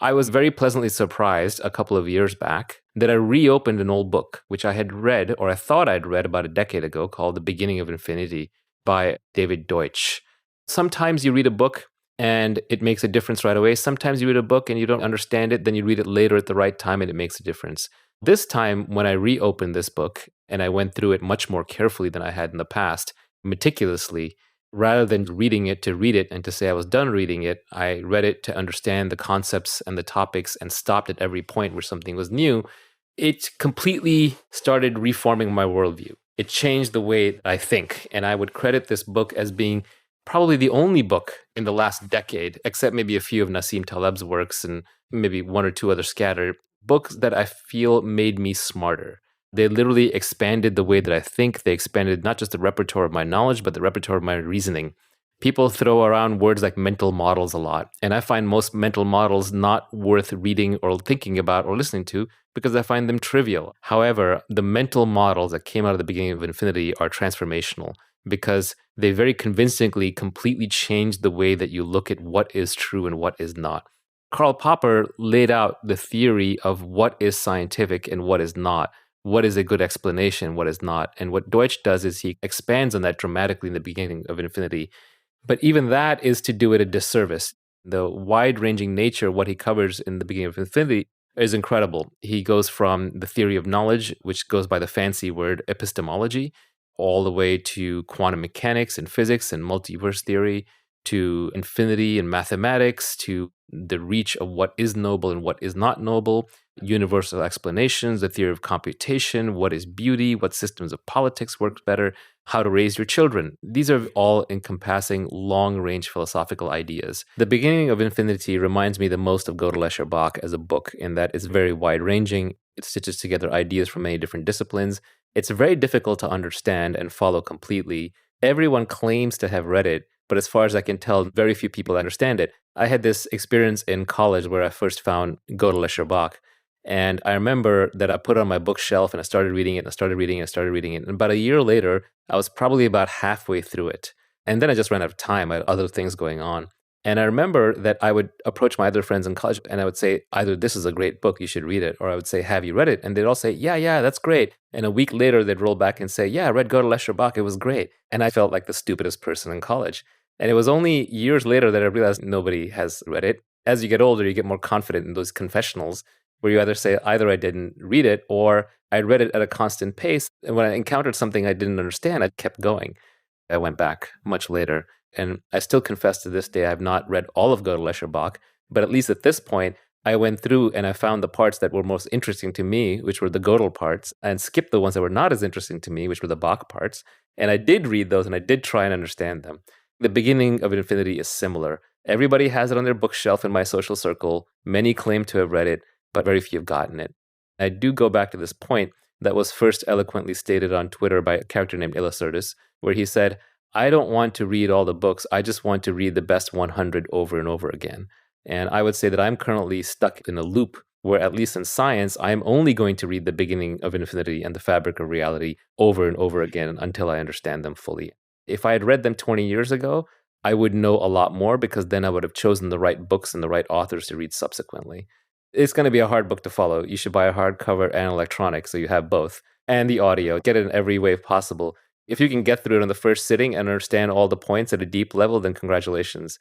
I was very pleasantly surprised a couple of years back that I reopened an old book, which I had read, or I thought I'd read about a decade ago, called The Beginning of Infinity by David Deutsch. Sometimes you read a book and it makes a difference right away. Sometimes you read a book and you don't understand it, then you read it later at the right time and it makes a difference. This time, when I reopened this book and I went through it much more carefully than I had in the past, meticulously, rather than reading it to read it and to say I was done reading it, I read it to understand the concepts and the topics and stopped at every point where something was new. It completely started reforming my worldview. It changed the way I think. And I would credit this book as being probably the only book in the last decade, except maybe a few of Nassim Taleb's works and maybe one or two other scattered books, that I feel made me smarter. They literally expanded the way that I think. They expanded not just the repertoire of my knowledge, but the repertoire of my reasoning. People throw around words like mental models a lot, and I find most mental models not worth reading or thinking about or listening to because I find them trivial. However, the mental models that came out of the beginning of Infinity are transformational because they very convincingly completely changed the way that you look at what is true and what is not. Karl Popper laid out the theory of what is scientific and what is not. What is a good explanation, what is not. And what Deutsch does is he expands on that dramatically in the beginning of Infinity. But even that is to do it a disservice. The wide-ranging nature of what he covers in the beginning of Infinity is incredible. He goes from the theory of knowledge, which goes by the fancy word epistemology, all the way to quantum mechanics and physics and multiverse theory, to infinity and mathematics, to the reach of what is noble and what is not noble, universal explanations, the theory of computation, what is beauty, what systems of politics work better, how to raise your children. These are all encompassing long-range philosophical ideas. The beginning of Infinity reminds me the most of Gödel Escher Bach as a book in that it's very wide-ranging. It stitches together ideas from many different disciplines. It's very difficult to understand and follow completely. Everyone claims to have read it, but as far as I can tell, very few people understand it. I had this experience in college where I first found Gödel Escher Bach. And I remember that I put it on my bookshelf and I started reading it, and I started reading it, and I started reading it. And about a year later, I was probably about halfway through it. And then I just ran out of time. I had other things going on. And I remember that I would approach my other friends in college and I would say, either this is a great book, you should read it, or I would say, have you read it? And they'd all say, yeah, that's great. And a week later, they'd roll back and say, yeah, I read Gödel Escher Bach, it was great. And I felt like the stupidest person in college. And it was only years later that I realized nobody has read it. As you get older, you get more confident in those confessionals where you either say, either I didn't read it or I read it at a constant pace. And when I encountered something I didn't understand, I kept going. I went back much later. And I still confess to this day, I have not read all of Gödel Escher Bach, but at least at this point, I went through and I found the parts that were most interesting to me, which were the Gödel parts, and skipped the ones that were not as interesting to me, which were the Bach parts. And I did read those and I did try and understand them. The beginning of Infinity is similar. Everybody has it on their bookshelf in my social circle. Many claim to have read it, but very few have gotten it. I do go back to this point that was first eloquently stated on Twitter by a character named Illucertus, where he said, I don't want to read all the books, I just want to read the best 100 over and over again. And I would say that I'm currently stuck in a loop where, at least in science, I'm only going to read the beginning of Infinity and the fabric of reality over and over again until I understand them fully. If I had read them 20 years ago, I would know a lot more because then I would have chosen the right books and the right authors to read subsequently. It's going to be a hard book to follow. You should buy a hardcover and electronic so you have both. And the audio. Get it in every way possible. If you can get through it on the first sitting and understand all the points at a deep level, then congratulations.